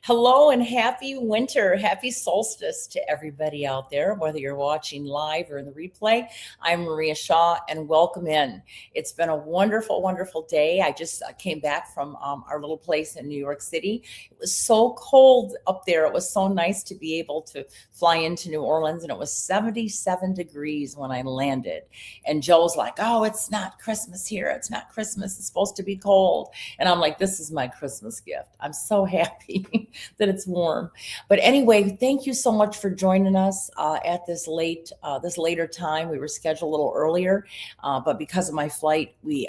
Hello and happy winter, happy solstice to everybody out there, whether you're watching live or in the replay. I'm Maria Shaw and welcome in. It's been a wonderful, wonderful day. I just came back from our little place in New York City. It was so cold up there. It was so nice to be able to fly into New Orleans, and it was 77 degrees when I landed. And Joe's like, oh, it's not Christmas here. It's not Christmas. It's supposed to be cold. And I'm like, this is my Christmas gift. I'm so happy that it's warm. But anyway, thank you so much for joining us at this later time. We were scheduled a little earlier, but because of my flight, we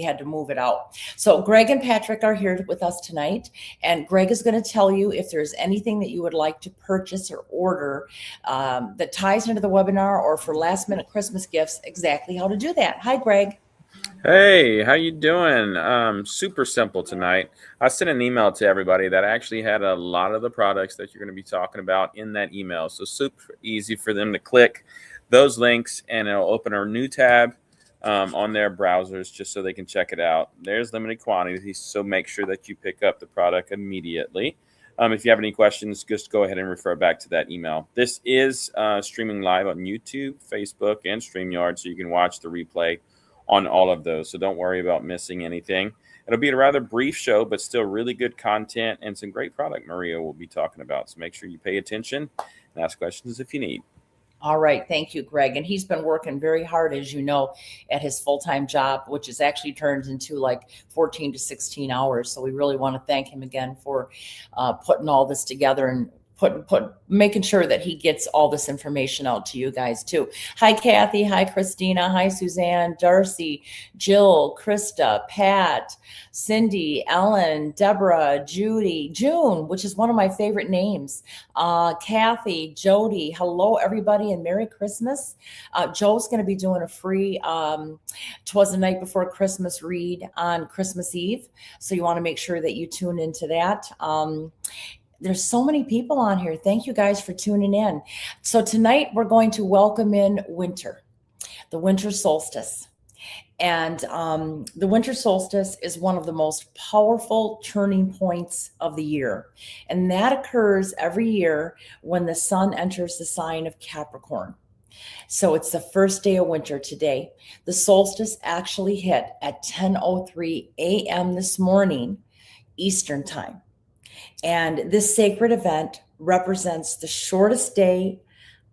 had to move it out. So Greg and Patrick are here with us tonight, and Greg is going to tell you if there's anything that you would like to purchase or order that ties into the webinar or for last minute Christmas gifts, exactly how to do that. Hi, Greg. Hey, how you doing? Super simple tonight. I sent an email to everybody that actually had a lot of the products that you're going to be talking about in that email. So super easy for them to click those links, and it'll open a new tab on their browsers just so they can check it out. There's limited quantities, so make sure that you pick up the product immediately. If you have any questions, just go ahead and refer back to that email. This is streaming live on YouTube, Facebook, and StreamYard, so you can watch the replay on all of those. So don't worry about missing anything. It'll be a rather brief show, but still really good content and some great product Maria will be talking about. So make sure you pay attention and ask questions if you need. All right. Thank you, Greg. And he's been working very hard, as you know, at his full-time job, which is actually turns into like 14 to 16 hours. So we really want to thank him again for putting all this together and making sure that he gets all this information out to you guys too. Hi, Kathy. Hi, Christina. Hi, Suzanne, Darcy, Jill, Krista, Pat, Cindy, Ellen, Deborah, Judy, June, which is one of my favorite names. Kathy, Jody. Hello, everybody, and Merry Christmas. Joe's going to be doing a free 'Twas the Night Before Christmas read on Christmas Eve. So you want to make sure that you tune into that. There's so many people on here. Thank you guys for tuning in. So tonight we're going to welcome in winter, the winter solstice. And the winter solstice is one of the most powerful turning points of the year. And that occurs every year when the sun enters the sign of Capricorn. So it's the first day of winter today. The solstice actually hit at 10:03 a.m. this morning, Eastern time. And this sacred event represents the shortest day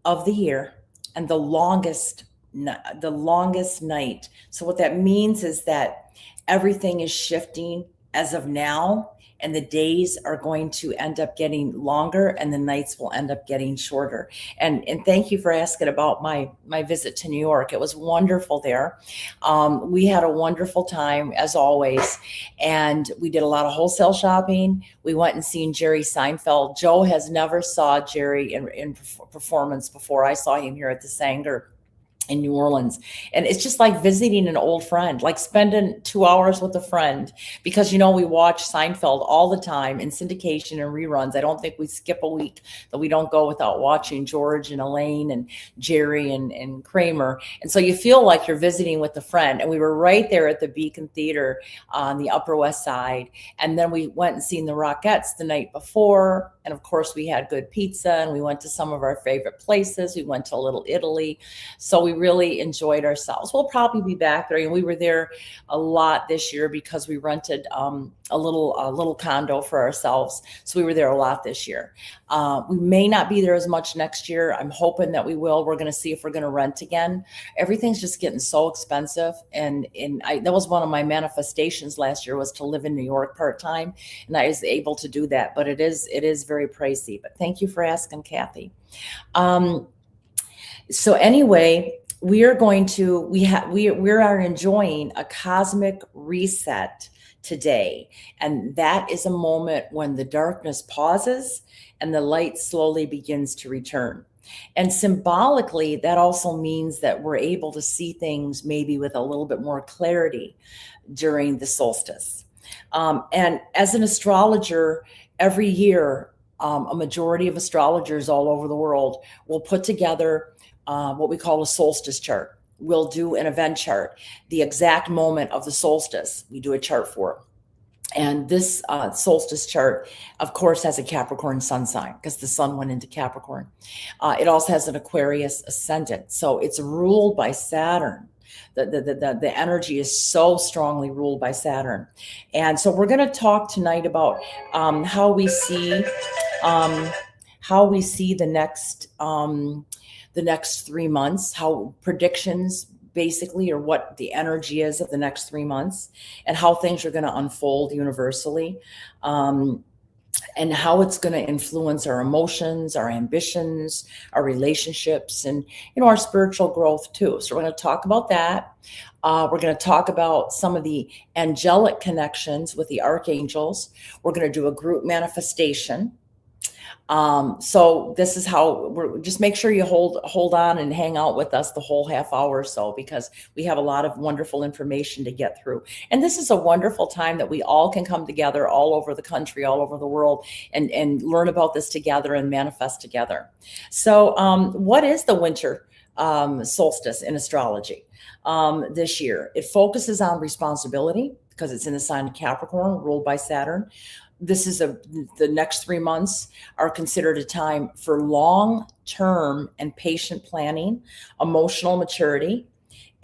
of the year and the longest night. So what that means is that everything is shifting as of now, and the days are going to end up getting longer and the nights will end up getting shorter. And thank you for asking about my visit to New York. It was wonderful there. We had a wonderful time as always, and we did a lot of wholesale shopping. We went and seen Jerry Seinfeld. Joe has never saw Jerry in performance before. I saw him here at the Sanger in New Orleans. And it's just like visiting an old friend, like spending 2 hours with a friend, because, you know, we watch Seinfeld all the time in syndication and reruns. I don't think we skip a week that we don't go without watching George and Elaine and Jerry and Kramer. And so you feel like you're visiting with a friend. And we were right there at the Beacon Theater on the Upper West Side. And then we went and seen the Rockettes the night before. And of course, we had good pizza, and we went to some of our favorite places. We went to Little Italy. So we really enjoyed ourselves. We'll probably be back there. And we were there a lot this year because we rented a little condo for ourselves. So we were there a lot this year. We may not be there as much next year. I'm hoping that we will. We're going to see if we're going to rent again. Everything's just getting so expensive. And that was one of my manifestations last year, was to live in New York part-time. And I was able to do that, but it is very pricey. But thank you for asking, Kathy. So anyway, we are enjoying a cosmic reset today. And that is a moment when the darkness pauses and the light slowly begins to return. And symbolically, that also means that we're able to see things maybe with a little bit more clarity during the solstice. And as an astrologer, every year, a majority of astrologers all over the world will put together what we call a solstice chart. We'll do an event chart, the exact moment of the solstice. We do a chart for it. And this solstice chart, of course, has a Capricorn sun sign because the sun went into Capricorn. It also has an Aquarius ascendant. So it's ruled by Saturn. The energy is so strongly ruled by Saturn. And so we're going to talk tonight about how we see the next 3 months, how predictions basically, or what the energy is of the next 3 months, and how things are going to unfold universally, and how it's going to influence our emotions, our ambitions, our relationships, and our spiritual growth too. So we're going to talk about that. We're going to talk about some of the angelic connections with the archangels. We're going to do a group manifestation. So this is how we're just make sure you hold on and hang out with us the whole half hour or so, because we have a lot of wonderful information to get through. And this is a wonderful time that we all can come together all over the country, all over the world, and learn about this together and manifest together. So what is the winter solstice in astrology this year? It focuses on responsibility because it's in the sign of Capricorn, ruled by Saturn. The next 3 months are considered a time for long-term and patient planning, emotional maturity.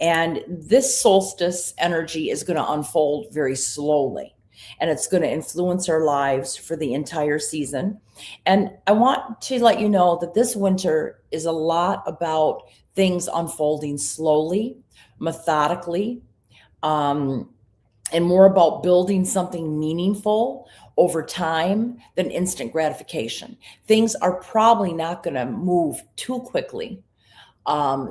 And this solstice energy is going to unfold very slowly, and it's going to influence our lives for the entire season. And I want to let you know that this winter is a lot about things unfolding slowly, methodically, and more about building something meaningful over time than instant gratification. Things are probably not going to move too quickly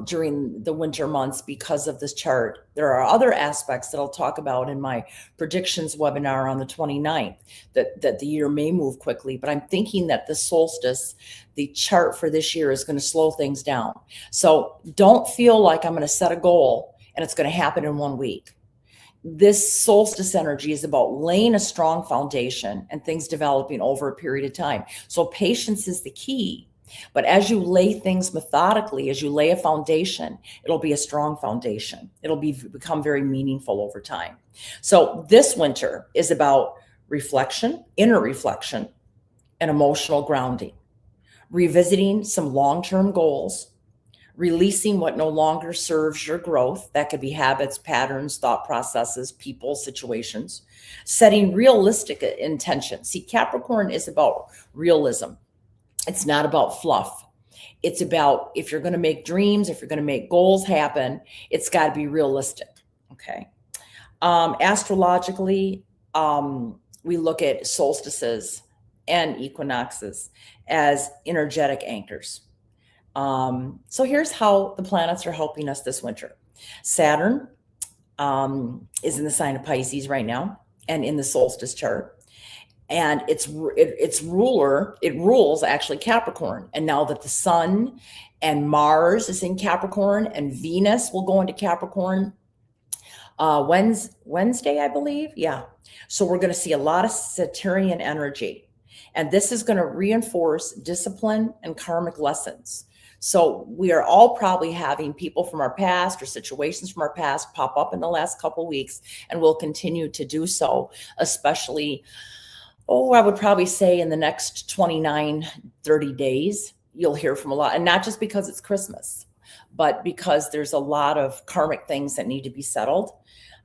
during the winter months because of this chart. There are other aspects that I'll talk about in my predictions webinar on the 29th that the year may move quickly, but I'm thinking that the solstice, the chart for this year, is going to slow things down. So don't feel like I'm going to set a goal and it's going to happen in 1 week. This solstice energy is about laying a strong foundation and things developing over a period of time. So patience is the key. But as you lay things methodically, as you lay a foundation, it'll be a strong foundation. It'll become very meaningful over time. So this winter is about reflection, inner reflection, and emotional grounding, revisiting some long-term goals, releasing what no longer serves your growth. That could be habits, patterns, thought processes, people, situations, setting realistic intentions. See, Capricorn is about realism. It's not about fluff. It's about, if you're going to make dreams, if you're going to make goals happen, it's got to be realistic. Okay. Astrologically, we look at solstices and equinoxes as energetic anchors. So here's how the planets are helping us this winter. Saturn is in the sign of Pisces right now and in the solstice chart. And it rules actually Capricorn. And now that the sun and Mars is in Capricorn and Venus will go into Capricorn Wednesday, I believe. Yeah. So we're going to see a lot of Saturnian energy. And this is going to reinforce discipline and karmic lessons. So we are all probably having people from our past or situations from our past pop up in the last couple of weeks, and we'll continue to do so, especially, I would probably say in the next 29, 30 days, you'll hear from a lot. And not just because it's Christmas, but because there's a lot of karmic things that need to be settled.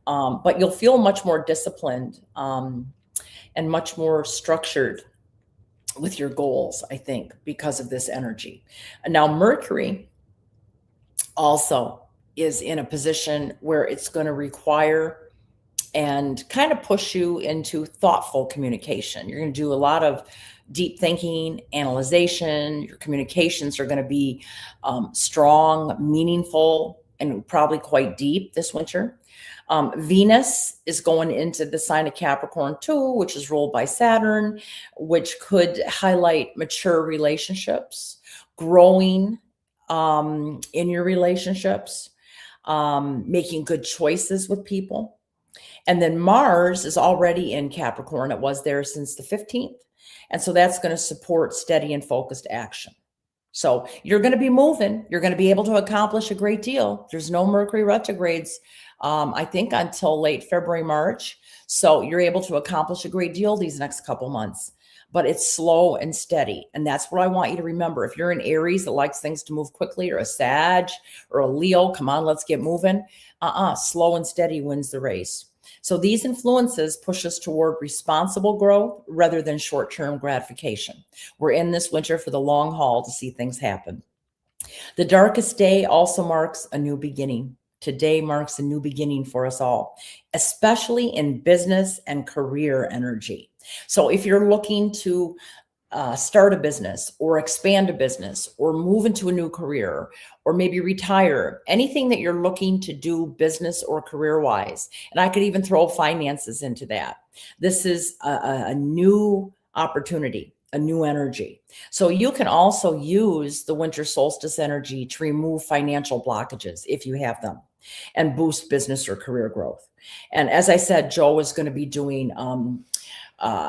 But you'll feel much more disciplined and much more structured with your goals, I think, because of this energy. And now Mercury also is in a position where it's going to require and kind of push you into thoughtful communication. You're going to do a lot of deep thinking, analyzation. Your communications are going to be strong, meaningful, and probably quite deep this winter. Venus is going into the sign of Capricorn too, which is ruled by Saturn, which could highlight mature relationships, growing in your relationships, making good choices with people. And then Mars is already in Capricorn. It was there since the 15th. And so that's going to support steady and focused action. So you're going to be moving. You're going to be able to accomplish a great deal. There's no Mercury retrogrades I think until late February, March. So you're able to accomplish a great deal these next couple months, but it's slow and steady. And that's what I want you to remember. If you're an Aries that likes things to move quickly, or a Sag or a Leo, come on, let's get moving. Slow and steady wins the race. So these influences push us toward responsible growth rather than short-term gratification. We're in this winter for the long haul to see things happen. The darkest day also marks a new beginning. Today marks a new beginning for us all, especially in business and career energy. So if you're looking to start a business or expand a business or move into a new career or maybe retire, anything that you're looking to do business or career wise. And I could even throw finances into that. This is a new opportunity, a new energy. So you can also use the winter solstice energy to remove financial blockages if you have them and boost business or career growth. And as I said, Joe is going to be doing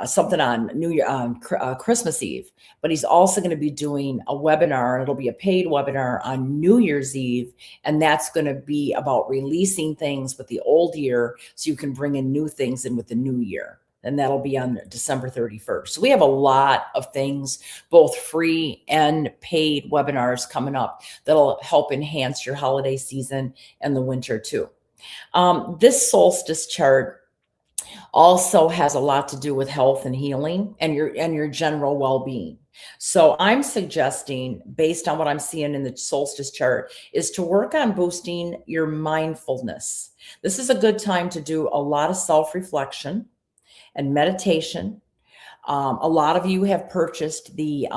something on New Year, Christmas Eve, but he's also going to be doing a webinar, and it'll be a paid webinar on New Year's Eve. And that's going to be about releasing things with the old year so you can bring in new things in with the new year. And that'll be on December 31st. So we have a lot of things, both free and paid webinars coming up that'll help enhance your holiday season and the winter too. This solstice chart also has a lot to do with health and healing and your general well-being. So I'm suggesting, based on what I'm seeing in the solstice chart, is to work on boosting your mindfulness. This is a good time to do a lot of self-reflection and meditation. A lot of you have purchased the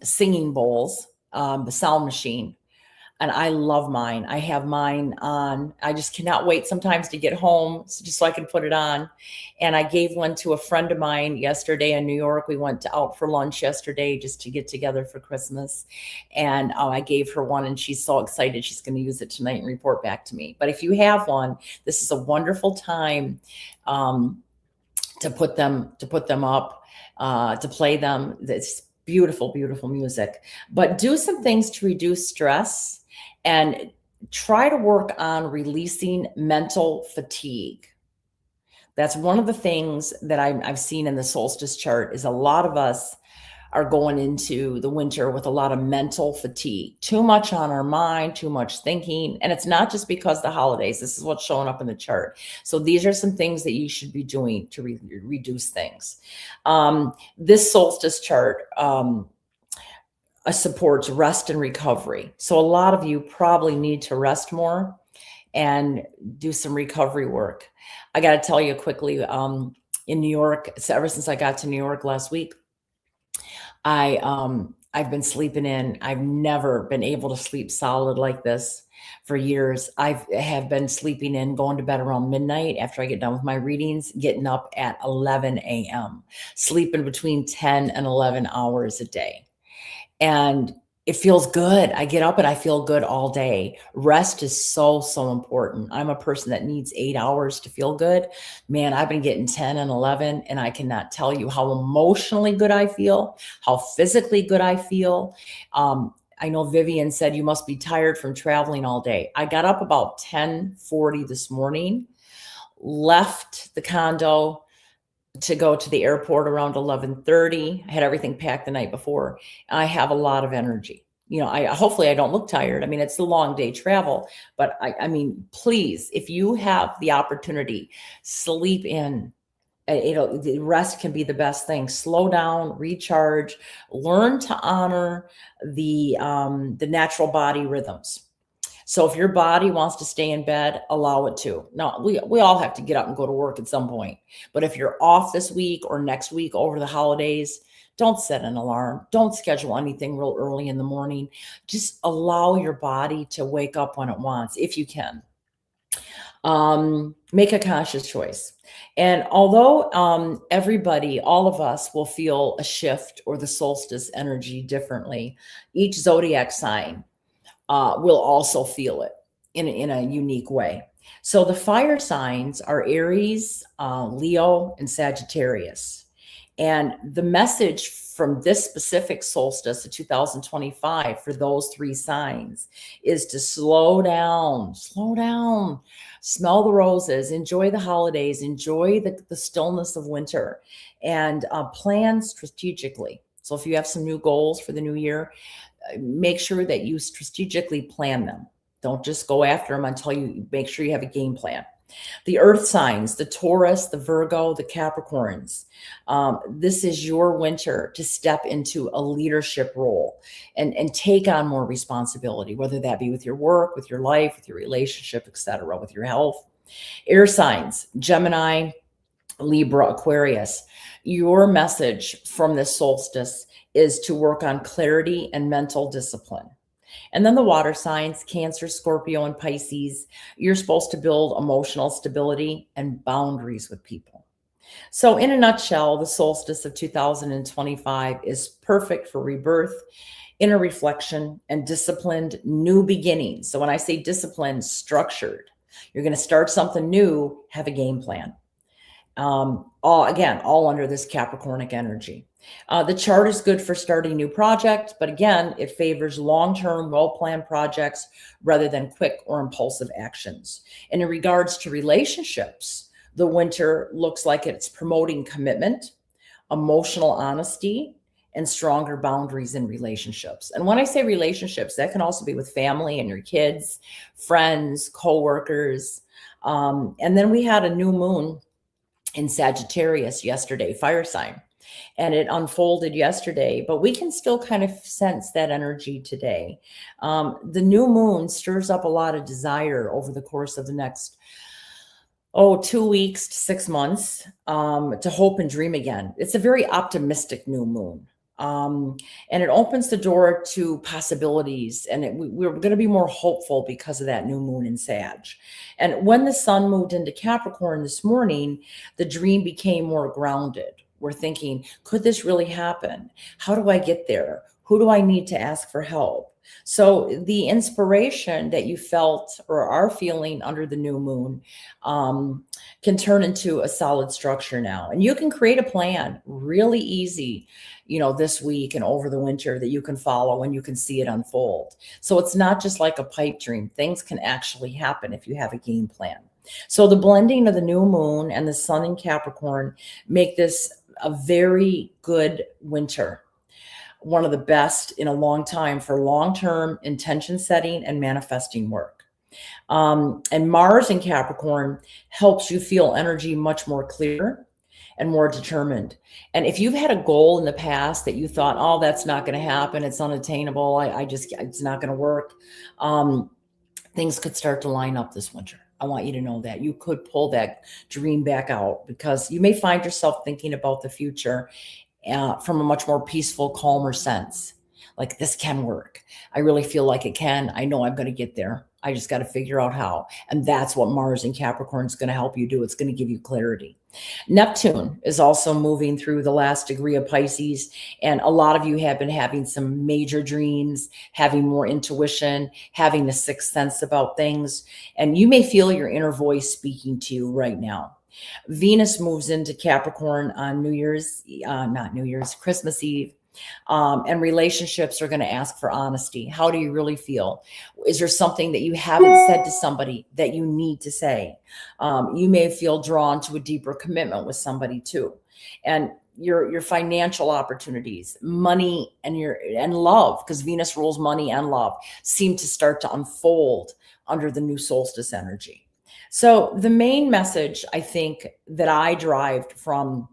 singing bowls, the sound machine. And I love mine. I have mine on. I just cannot wait sometimes to get home just so I can put it on. And I gave one to a friend of mine yesterday in New York. We went out for lunch yesterday just to get together for Christmas. And I gave her one, and she's so excited. She's going to use it tonight and report back to me. But if you have one, this is a wonderful time to put them up, to play them. It's beautiful, beautiful music. But do some things to reduce stress and try to work on releasing mental fatigue. That's one of the things that I've seen in the solstice chart is a lot of us are going into the winter with a lot of mental fatigue, too much on our mind, too much thinking. And it's not just because of the holidays. This is what's showing up in the chart. So these are some things that you should be doing to reduce things. This solstice chart supports rest and recovery. So a lot of you probably need to rest more and do some recovery work. I got to tell you quickly, in New York, ever since I got to New York last week, I've been sleeping in. I've never been able to sleep solid like this for years. I have been sleeping in, going to bed around midnight after I get done with my readings, getting up at 11 a.m., sleeping between 10 and 11 hours a day. And it feels good. I get up and I feel good all day. Rest is so, so important. I'm a person that needs 8 hours to feel good. Man, I've been getting 10 and 11, and I cannot tell you how emotionally good I feel, how physically good I feel. I know Vivian said you must be tired from traveling all day. I got up about 10:40 this morning, left the condo to go to the airport around 11:30. I had everything packed the night before. I have a lot of energy. Hopefully I don't look tired. I mean, it's a long day travel, but I mean, please, if you have the opportunity, sleep in. The rest can be the best thing. Slow down, recharge, learn to honor the natural body rhythms. So if your body wants to stay in bed, allow it to. Now, we all have to get up and go to work at some point. But if you're off this week or next week over the holidays, don't set an alarm. Don't schedule anything real early in the morning. Just allow your body to wake up when it wants, if you can. Make a conscious choice. And although everybody, all of us will feel a shift or the solstice energy differently, each zodiac sign will also feel it in a unique way. So the fire signs are Aries, Leo, and Sagittarius. And the message from this specific solstice of 2025 for those three signs is to slow down, Smell the roses, enjoy the holidays, enjoy the stillness of winter, and plan strategically. So if you have some new goals for the new year, make sure that you strategically plan them. Don't just go after them until you make sure you have a game plan. The earth signs, the Taurus, the Virgo, the Capricorns. This is your winter to step into a leadership role and take on more responsibility, whether that be with your work, with your life, with your relationship, etc., with your health. Air signs, Gemini, Libra, Aquarius. Your message from this solstice is to work on clarity and mental discipline. And then the water signs, Cancer, Scorpio, and Pisces, you're supposed to build emotional stability and boundaries with people. So, in a nutshell, the solstice of 2025 is perfect for rebirth, inner reflection, and disciplined new beginnings. So, when I say disciplined, structured, you're going to start something new, have a game plan. All under this Capricornic energy. The chart is good for starting new projects, but again, it favors long-term, well-planned projects rather than quick or impulsive actions. And in regards to relationships, the winter looks like it's promoting commitment, emotional honesty, and stronger boundaries in relationships. And when I say relationships, that can also be with family and your kids, friends, coworkers. And then we had a new moon in Sagittarius yesterday, fire sign, and it unfolded yesterday, but we can still kind of sense that energy today. The new moon stirs up a lot of desire over the course of the next 2 weeks to 6 months, to hope and dream again. It's a very optimistic new moon. And it opens the door to possibilities, and we're going to be more hopeful because of that new moon in Sag. And when the sun moved into Capricorn this morning, the dream became more grounded. We're thinking, could this really happen? How do I get there? Who do I need to ask for help? So the inspiration that you felt or are feeling under the new moon can turn into a solid structure now. And you can create a plan really easy, this week and over the winter that you can follow and you can see it unfold. So it's not just like a pipe dream. Things can actually happen if you have a game plan. So the blending of the new moon and the sun in Capricorn make this a very good winter. One of the best in a long time for long-term intention setting and manifesting work. And Mars in Capricorn helps you feel energy much more clear and more determined. And if you've had a goal in the past that you thought, oh, that's not going to happen, it's unattainable, it's not going to work, things could start to line up this winter. I want you to know that you could pull that dream back out, because you may find yourself thinking about the future from a much more peaceful, calmer sense. Like, this can work. I really feel like it can. I know I'm going to get there. I just got to figure out how. And that's what Mars in Capricorn is going to help you do. It's going to give you clarity. Neptune is also moving through the last degree of Pisces. And a lot of you have been having some major dreams, having more intuition, having the sixth sense about things. And you may feel your inner voice speaking to you right now. Venus moves into Capricorn on Christmas Eve. And relationships are going to ask for honesty. How do you really feel? Is there something that you haven't said to somebody that you need to say? You may feel drawn to a deeper commitment with somebody too. And your financial opportunities, money, and love, because Venus rules money and love, seem to start to unfold under the new solstice energy. So the main message, I think, that I derived from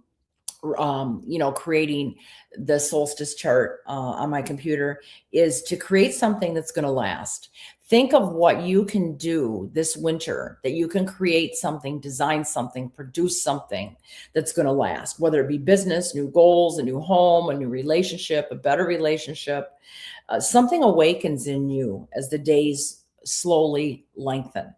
creating the solstice chart on my computer is to create something that's going to last. Think of what you can do this winter, that you can create something, design something, produce something that's going to last, whether it be business, new goals, a new home, a new relationship, a better relationship. Something awakens in you as the days slowly lengthen.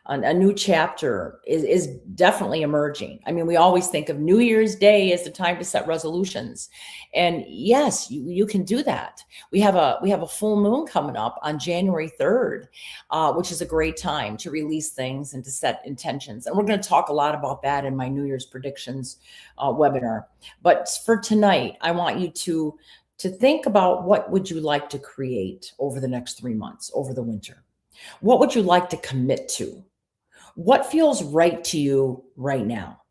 A new chapter is definitely emerging. I mean, we always think of New Year's Day as the time to set resolutions. And yes, you can do that. We have a full moon coming up on January 3rd, which is a great time to release things and to set intentions. And we're going to talk a lot about that in my New Year's predictions webinar. But for tonight, I want you to think about, what would you like to create over the next 3 months, over the winter? What would you like to commit to? What feels right to you right now?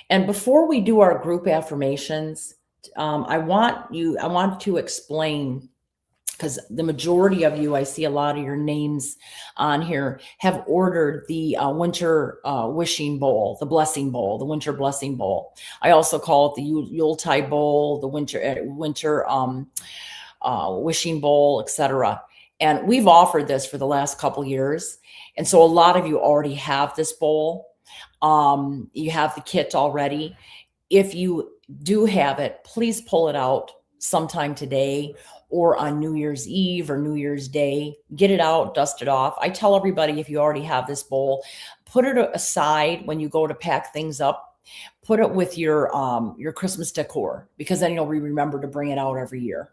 And before we do our group affirmations, I want to explain, because the majority of you, I see a lot of your names on here, have ordered the winter wishing bowl, the blessing bowl, the winter blessing bowl. I also call it the Yuletide bowl, the winter wishing bowl, etc. And we've offered this for the last couple years, and so a lot of you already have this bowl. You have the kit already. If you do have it, please pull it out sometime today or on New Year's Eve or New Year's Day. Get it out, dust it off. I tell everybody, if you already have this bowl, put it aside when you go to pack things up. Put it with your Christmas decor, because then you'll remember to bring it out every year.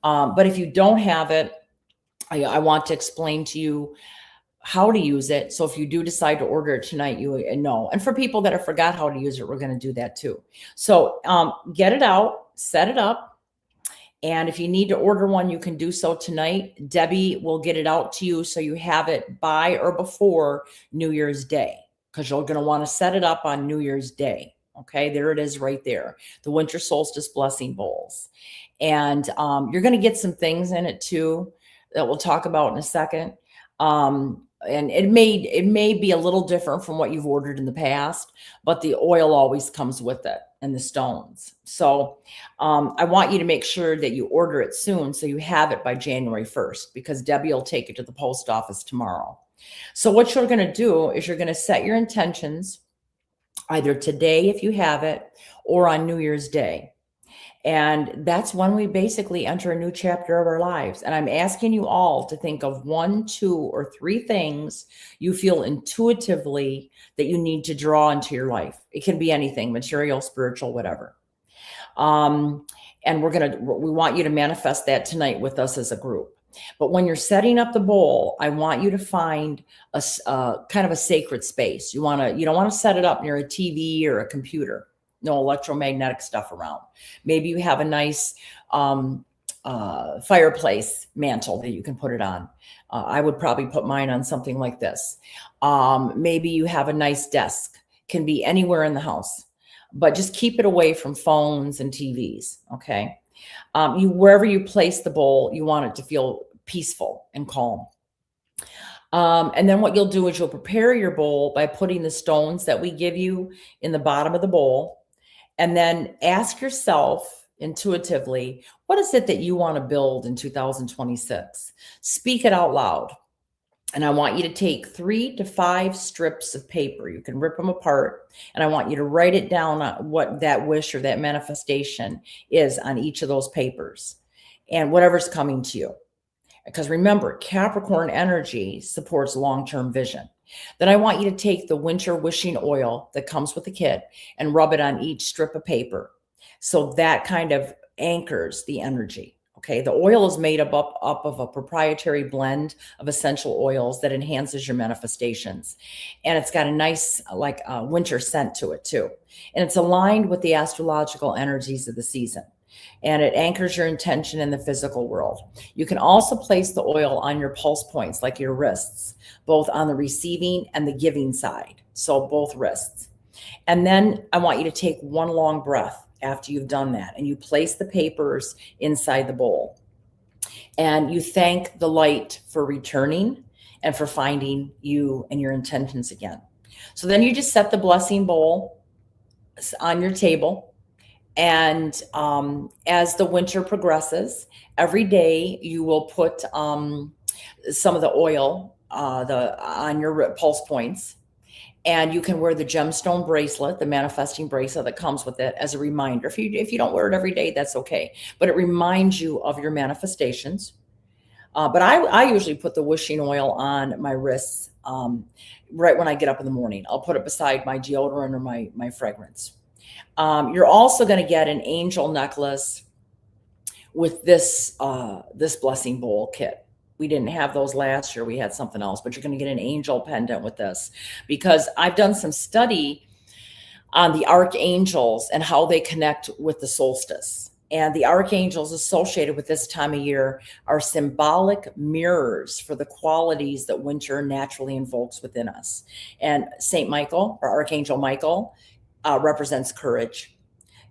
But if you don't have it, I want to explain to you how to use it. So if you do decide to order it tonight, you know. And for people that have forgot how to use it, we're going to do that too. So get it out, set it up. And if you need to order one, you can do so tonight. Debbie will get it out to you so you have it by or before New Year's Day, because you're going to want to set it up on New Year's Day. Okay, there it is right there. The Winter Solstice Blessing Bowls. And you're going to get some things in it too that we'll talk about in a second. And it may be a little different from what you've ordered in the past, but the oil always comes with it, and the stones. So I want you to make sure that you order it soon so you have it by January 1st, because Debbie will take it to the post office tomorrow. So what you're going to do is you're going to set your intentions either today, if you have it, or on New Year's Day. And that's when we basically enter a new chapter of our lives. And I'm asking you all to think of 1, 2, or 3 things you feel intuitively that you need to draw into your life. It can be anything, material, spiritual, whatever. And we want you to manifest that tonight with us as a group. But when you're setting up the bowl, I want you to find a kind of a sacred space. You don't want to set it up near a TV or a computer. No electromagnetic stuff around. Maybe you have a nice fireplace mantle that you can put it on. I would probably put mine on something like this. Maybe you have a nice desk. Can be anywhere in the house, but just keep it away from phones and TVs. Okay. Wherever you place the bowl, you want it to feel peaceful and calm. And then what you'll do is you'll prepare your bowl by putting the stones that we give you in the bottom of the bowl. And then ask yourself intuitively, what is it that you want to build in 2026? Speak it out loud. And I want you to take 3 to 5 strips of paper. You can rip them apart. And I want you to write it down on what that wish or that manifestation is on each of those papers, and whatever's coming to you. Because remember, Capricorn energy supports long-term vision. Then I want you to take the winter wishing oil that comes with the kit and rub it on each strip of paper. So that kind of anchors the energy. Okay. The oil is made up of a proprietary blend of essential oils that enhances your manifestations. And it's got a nice, winter scent to it too. And it's aligned with the astrological energies of the season. And it anchors your intention in the physical world. You can also place the oil on your pulse points, like your wrists, both on the receiving and the giving side. So both wrists. And then I want you to take one long breath after you've done that, and you place the papers inside the bowl. And you thank the light for returning and for finding you and your intentions again. So then you just set the blessing bowl on your table. And as the winter progresses, every day you will put some of the oil on your pulse points, and you can wear the gemstone bracelet, the manifesting bracelet that comes with it, as a reminder. If you don't wear it every day, that's okay, but it reminds you of your manifestations. But I usually put the wishing oil on my wrists right when I get up in the morning. I'll put it beside my deodorant or my fragrance. You're also going to get an angel necklace with this blessing bowl kit. We didn't have those last year. We had something else, but you're going to get an angel pendant with this, because I've done some study on the archangels and how they connect with the solstice. And the archangels associated with this time of year are symbolic mirrors for the qualities that winter naturally invokes within us. And Saint Michael, or Archangel Michael, represents courage.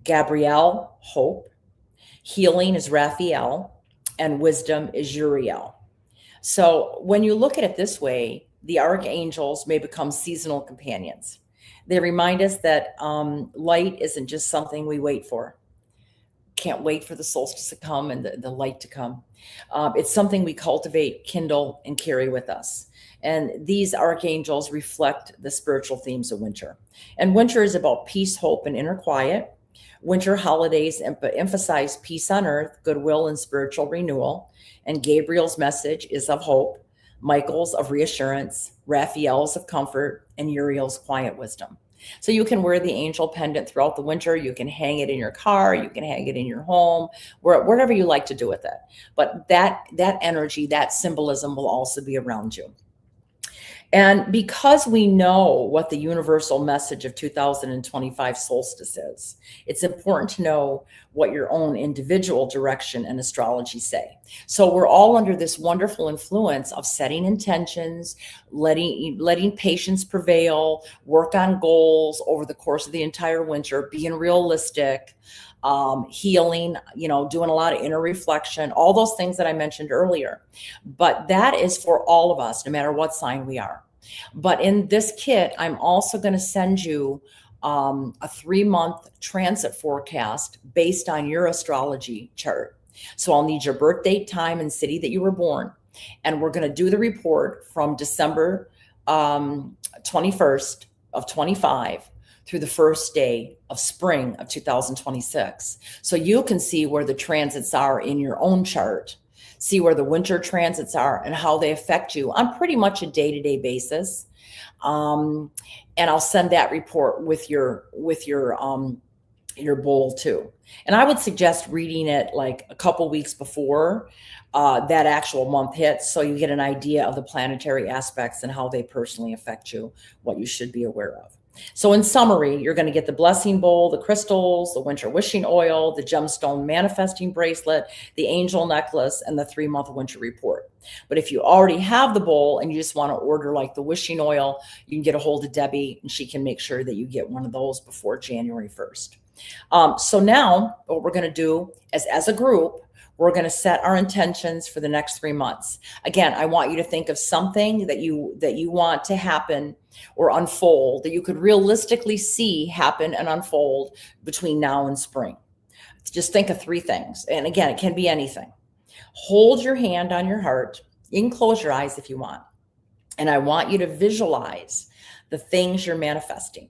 Gabrielle, hope. Healing is Raphael, and wisdom is Uriel. So when you look at it this way, the archangels may become seasonal companions. They remind us that light isn't just something we wait for. Can't wait for the solstice to come and the light to come. It's something we cultivate, kindle, and carry with us. And these archangels reflect the spiritual themes of winter. And winter is about peace, hope, and inner quiet. Winter holidays emphasize peace on earth, goodwill, and spiritual renewal. And Gabriel's message is of hope, Michael's of reassurance, Raphael's of comfort, and Uriel's quiet wisdom. So you can wear the angel pendant throughout the winter. You can hang it in your car. You can hang it in your home, wherever you like to do with it. But that energy, that symbolism will also be around you. And because we know what the universal message of 2025 solstice is, it's important to know what your own individual direction and astrology say. So we're all under this wonderful influence of setting intentions, letting patience prevail, work on goals over the course of the entire winter, being realistic, healing, doing a lot of inner reflection, all those things that I mentioned earlier. But that is for all of us, no matter what sign we are. But in this kit, I'm also going to send you a 3-month transit forecast based on your astrology chart. So I'll need your birth date, time, and city that you were born. And we're going to do the report from December 21st of 25 through the first day of spring of 2026. So you can see where the transits are in your own chart, see where the winter transits are and how they affect you on pretty much a day-to-day basis. And I'll send that report with your bowl too. And I would suggest reading it like a couple weeks before that actual month hits, so you get an idea of the planetary aspects and how they personally affect you, what you should be aware of. So in summary, you're going to get the blessing bowl, the crystals, the winter wishing oil, the gemstone manifesting bracelet, the angel necklace, and the 3-month winter report. But if you already have the bowl and you just want to order like the wishing oil, you can get a hold of Debbie and she can make sure that you get one of those before January 1st. So now what we're going to do is, as a group, we're going to set our intentions for the next 3 months. Again, I want you to think of something that you want to happen or unfold, that you could realistically see happen and unfold between now and spring. Just think of 3 things. And again, it can be anything. Hold your hand on your heart. You can close your eyes if you want. And I want you to visualize the things you're manifesting.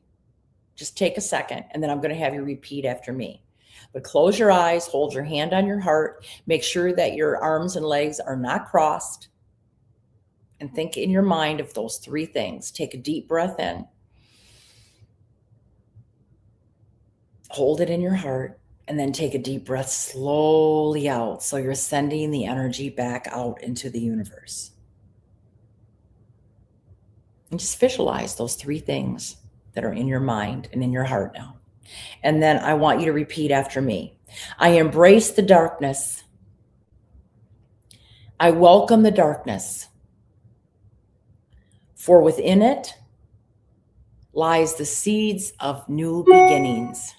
Just take a second, and then I'm going to have you repeat after me. But close your eyes, hold your hand on your heart, make sure that your arms and legs are not crossed, and think in your mind of those 3 things. Take a deep breath in, hold it in your heart, and then take a deep breath slowly out. So you're sending the energy back out into the universe. And just visualize those 3 things that are in your mind and in your heart now. And then I want you to repeat after me. I embrace the darkness. I welcome the darkness. For within it lies the seeds of new beginnings.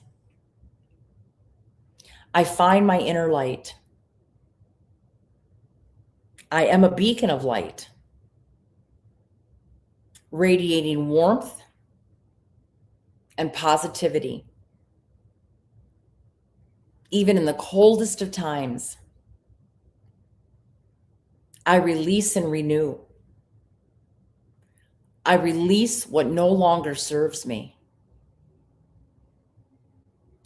I find my inner light. I am a beacon of light, radiating warmth and positivity. Even in the coldest of times, I release and renew. I release what no longer serves me.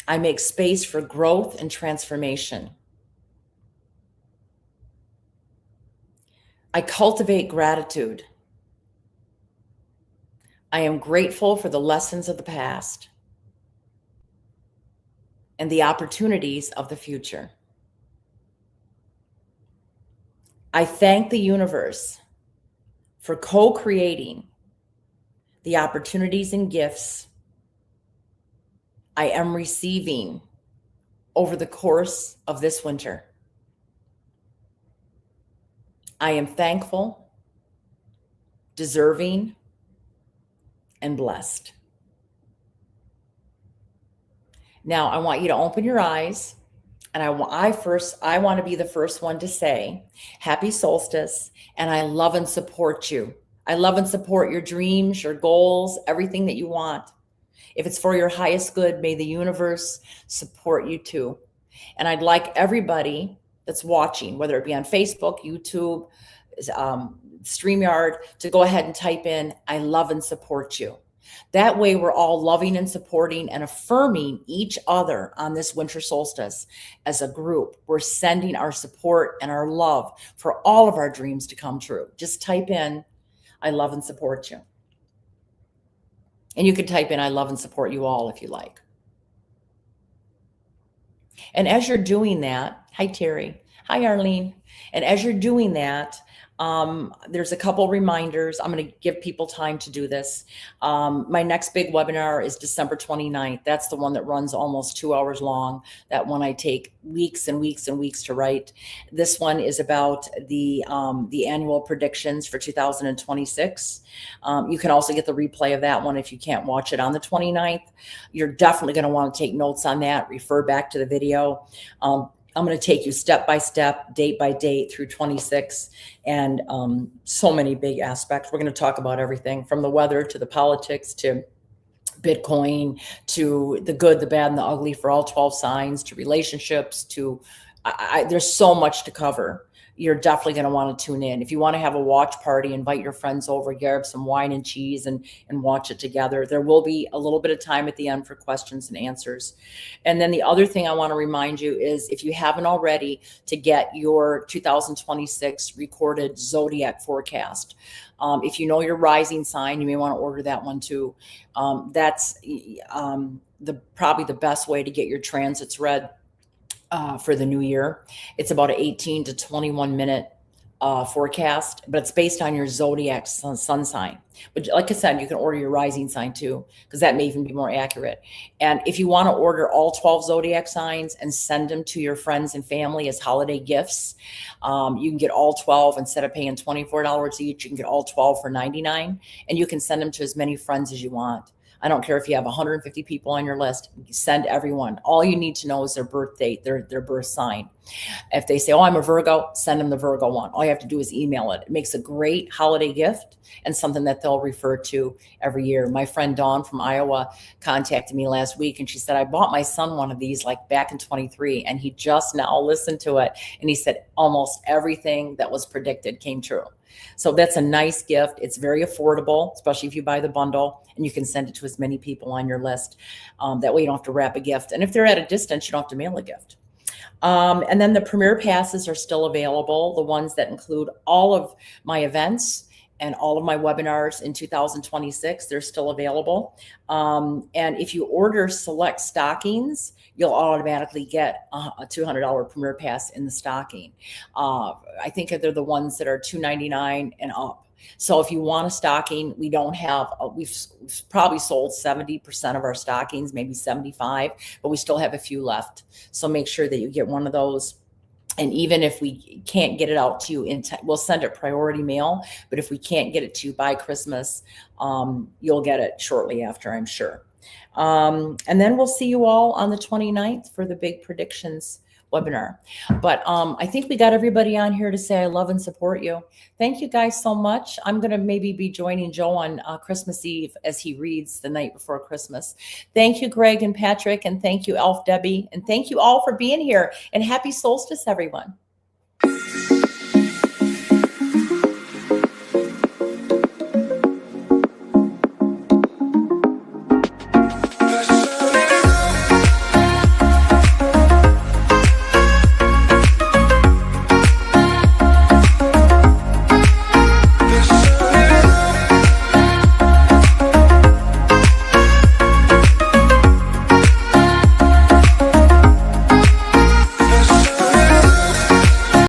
I make space for growth and transformation. I cultivate gratitude. I am grateful for the lessons of the past and the opportunities of the future. I thank the universe for co-creating the opportunities and gifts I am receiving over the course of this winter. I am thankful, deserving, and blessed. Now, I want you to open your eyes, and I want to be the first one to say, Happy Solstice, and I love and support you. I love and support your dreams, your goals, everything that you want. If it's for your highest good, may the universe support you too. And I'd like everybody that's watching, whether it be on Facebook, YouTube, StreamYard, to go ahead and type in, I love and support you. That way, we're all loving and supporting and affirming each other on this winter solstice as a group. We're sending our support and our love for all of our dreams to come true. Just type in, I love and support you. And you can type in, I love and support you all if you like. And as you're doing that, hi, Terry. Hi, Arlene. And as you're doing that, there's a couple reminders. I'm going to give people time to do this. My next big webinar is December 29th. That's the one that runs almost 2 hours long. That one I take weeks and weeks and weeks to write. This one is about the annual predictions for 2026. You can also get the replay of that one if you can't watch it on the 29th. You're definitely going to want to take notes on that, refer back to the video. I'm going to take you step by step, date by date through 26, and so many big aspects. We're going to talk about everything from the weather to the politics to Bitcoin to the good, the bad, and the ugly for all 12 signs to relationships to there's so much to cover. You're definitely going to want to tune in. If you want to have a watch party, invite your friends over, grab some wine and cheese and watch it together. There will be a little bit of time at the end for questions and answers. And then the other thing I want to remind you is if you haven't already, to get your 2026 recorded zodiac forecast. If you know your rising sign, you may want to order that one too. That's probably the best way to get your transits read. For the new year. It's about an 18 to 21 minute forecast, but it's based on your zodiac sun sign. But like I said, you can order your rising sign too, because that may even be more accurate. And if you want to order all 12 zodiac signs and send them to your friends and family as holiday gifts, you can get all 12 instead of paying $24 each. You can get all 12 for $99, and you can send them to as many friends as you want. I don't care if you have 150 people on your list, send everyone. All you need to know is their birth date, their birth sign. If they say, oh, I'm a Virgo, send them the Virgo one. All you have to do is email it. It makes a great holiday gift and something that they'll refer to every year. My friend Dawn from Iowa contacted me last week, and she said, I bought my son one of these like back in 23, and he just now listened to it. And he said almost everything that was predicted came true. So that's a nice gift. It's very affordable, especially if you buy the bundle, and you can send it to as many people on your list. That way you don't have to wrap a gift. And if they're at a distance, you don't have to mail a gift. And then the Premier Passes are still available, the ones that include all of my events and all of my webinars in 2026. They're still available. And if you order select stockings, you'll automatically get a $200 Premier Pass in the stocking. I think they're the ones that are $299 and up. So if you want a stocking, we don't have, we've probably sold 70% of our stockings, maybe 75, but we still have a few left. So make sure that you get one of those. And even if we can't get it out to you we'll send it priority mail, but if we can't get it to you by Christmas, you'll get it shortly after, I'm sure. And then we'll see you all on the 29th for the big predictions webinar. But I think we got everybody on here to say I love and support you. Thank you guys so much. I'm going to maybe be joining Joe on Christmas Eve as he reads the night before Christmas. Thank you, Greg and Patrick, and thank you, Elf Debbie, and thank you all for being here, and happy solstice, everyone.